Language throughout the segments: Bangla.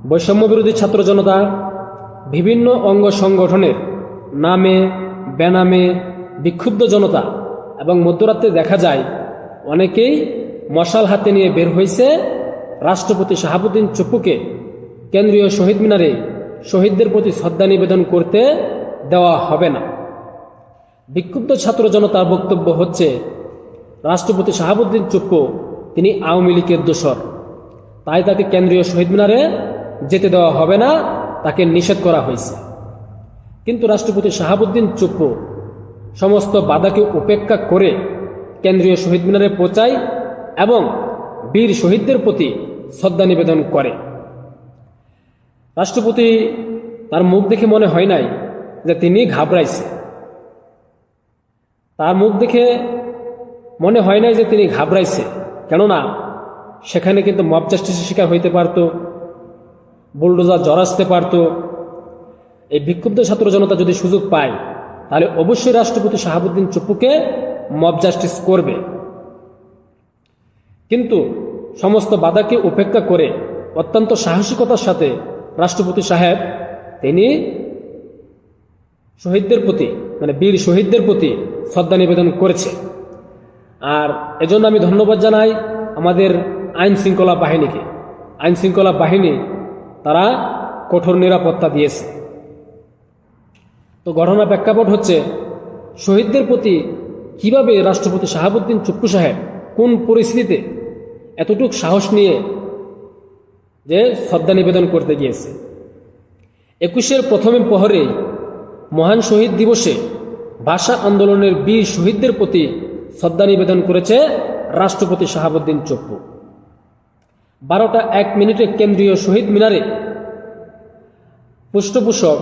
বৈষম্য বিরোধী ছাত্র জনতা বিভিন্ন অঙ্গ সংগঠনের নামে বেনামে বিক্ষুব্ধ জনতা এবং মধ্যরাতে দেখা যায় অনেকেই মশাল হাতে নিয়ে বের হয়েছে রাষ্ট্রপতি শাহাবুদ্দিন চুপ্পুকে কেন্দ্রীয় শহীদ মিনারে শহীদদের প্রতি শ্রদ্ধা নিবেদন করতে দেওয়া হবে না। বিক্ষুব্ধ ছাত্র জনতার বক্তব্য হচ্ছে, রাষ্ট্রপতি শাহাবুদ্দিন চুপ্পু তিনি আওয়ামী লীগের দোসর, তাই তাকে কেন্দ্রীয় শহীদ মিনারে যেতে দেওয়া হবে না, তাকে নিষেধ করা হয়েছে। কিন্তু রাষ্ট্রপতি শাহাবুদ্দিন চুপ্পু সমস্ত বাধাকে উপেক্ষা করে কেন্দ্রীয় শহীদ মিনারে পৌঁছায় এবং বীর শহীদদের প্রতি শ্রদ্ধা নিবেদন করে। রাষ্ট্রপতি তার মুখ দেখে মনে হয় নাই যে তিনি ঘাবড়াইছে, তার মুখ দেখে মনে হয় নাই যে তিনি ঘাবড়াইছে, কেননা সেখানে কিন্তু মব জাস্টিসের শিকার হইতে পারত, বুলডোজার জড়াসতে পারত। এই বিক্ষুব্ধ ছাত্র জনতা যদি সুযোগ পায় তাহলে অবশ্যই রাষ্ট্রপতি শাহাবুদ্দিন চুপ্পুকে মব জাস্টিস করবে। কিন্তু সমস্ত বাধাকে উপেক্ষা করে অত্যন্ত সাহসিকতার সাথে রাষ্ট্রপতি সাহেব তিনি শহীদদের প্রতি বীর শহীদদের প্রতি শ্রদ্ধা নিবেদন করেছে। আর এজন্য আমি ধন্যবাদ জানাই আমাদের আইন শৃঙ্খলা বাহিনীকে। আইন শৃঙ্খলা বাহিনী তারা কঠোর নিরাপত্তা দিয়েছে। তো ঘটনার প্রেক্ষাপট হচ্ছে, শহীদদের প্রতি কিভাবে রাষ্ট্রপতি শাহাবুদ্দিন চুপ্পু সাহেব কোন পরিস্থিতিতে এতটুকু সাহস নিয়ে যে শ্রদ্ধা নিবেদন করতে গিয়েছে। 21-এর প্রথমে প্রহরে মহান শহীদ দিবসে ভাষা আন্দোলনের বীর শহীদদের প্রতি শ্রদ্ধা নিবেদন করেছে রাষ্ট্রপতি শাহাবুদ্দিন চুপ্পু। 12:01 কেন্দ্রীয় শহীদ মিনারে পুষ্পস্তবক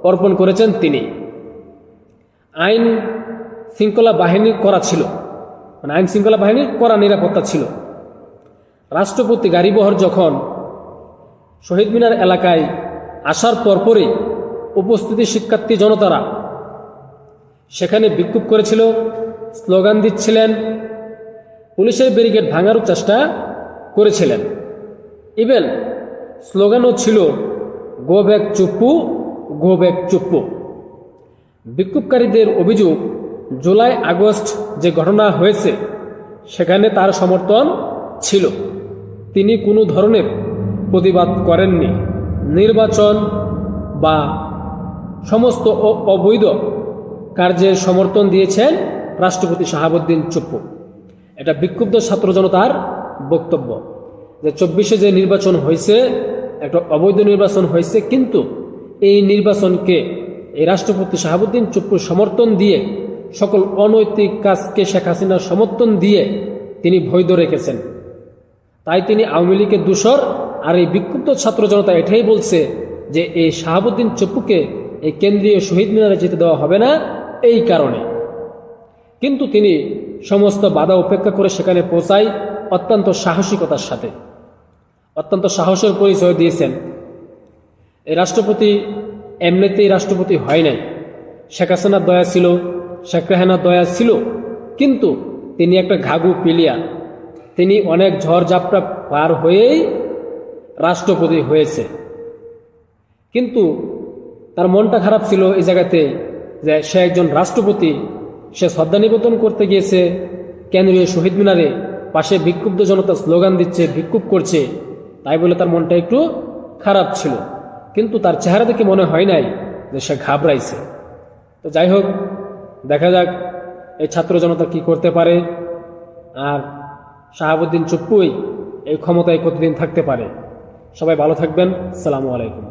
অর্পণ করেছেন তিনি। আইন শৃঙ্খলা বাহিনীর করা ছিল, আইন শৃঙ্খলা বাহিনীর কড়া নিরাপত্তা ছিল। রাষ্ট্রপতি গাড়িবহর যখন শহীদ মিনার এলাকায় আসার পরপরই উপস্থিতি শিক্ষার্থী জনতারা সেখানে বিক্ষোভ করেছিল, স্লোগান দিচ্ছিলেন, পুলিশের ব্যারিকেড ভাঙারও চেষ্টা করেছিলেন। ইভেন স্লোগানও ছিল, go back Chuppu, go back Chuppu. বিক্ষোভকারীদের অভিযোগ, জুলাই আগস্ট যে ঘটনা হয়েছে সেখানে তার সমর্থন ছিল, তিনি কোনো ধরনের প্রতিবাদ করেননি। নির্বাচন বা সমস্ত অবৈধ কার্যের সমর্থন দিয়েছেন রাষ্ট্রপতি শাহাবুদ্দিন চুপ্পু। এটা বিক্ষুব্ধ ছাত্র জনতার বক্তব্য যে 24-এ যে নির্বাচন হয়েছে একটা অবৈধ নির্বাচন হয়েছে, কিন্তু এই নির্বাচনকে এই রাষ্ট্রপতি শাহাবুদ্দিন চুপ্পুর সমর্থন দিয়ে, সকল অনৈতিক কাজকে শেখ হাসিনার সমর্থন দিয়ে তিনি বৈধ রেখেছেন। তাই তিনি আওয়ামী লীগের দোসর। আর এই বিক্ষুব্ধ ছাত্র জনতা এটাই বলছে যে এই শাহাবুদ্দিন চুপ্পুকে এই কেন্দ্রীয় শহীদ মিনারে যেতে দেওয়া হবে না এই কারণে। কিন্তু তিনি সমস্ত বাধা উপেক্ষা করে সেখানে পৌঁছায় অত্যন্ত সাহসিকতার সাথে, অত্যন্ত সাহসের পরিচয় দিয়েছেন। এই রাষ্ট্রপতি এমনিতেই রাষ্ট্রপতি হয় নাই, শেখ হাসিনার দয়া ছিল, শেখ রেহানার দয়া ছিল, কিন্তু তিনি একটা ঘাঘু পিলিয়া, তিনি অনেক ঝড়ঝাপটা পার হয়েই রাষ্ট্রপতি হয়েছে। কিন্তু তার মনটা খারাপ ছিল এই জায়গাতে যে সে একজন রাষ্ট্রপতি, সে শ্রদ্ধা নিবেদন করতে গিয়েছে কেন্দ্রীয় শহীদ মিনারে, পাশে বিক্ষুব্ধ জনতা স্লোগান দিচ্ছে, বিক্ষোভ করছে, তাই বলে তার মনটা একটু খারাপ ছিল। কিন্তু তার চেহারা দেখে মনে হয় নাই যে সে ঘাবড়াইছে। তো যাই হোক, দেখা যাক এই ছাত্র জনতা কি করতে পারে, আর শাহাবুদ্দিন চুপ্পুই এই ক্ষমতায় কতদিন থাকতে পারে। সবাই ভালো থাকবেন। আসসালামু আলাইকুম।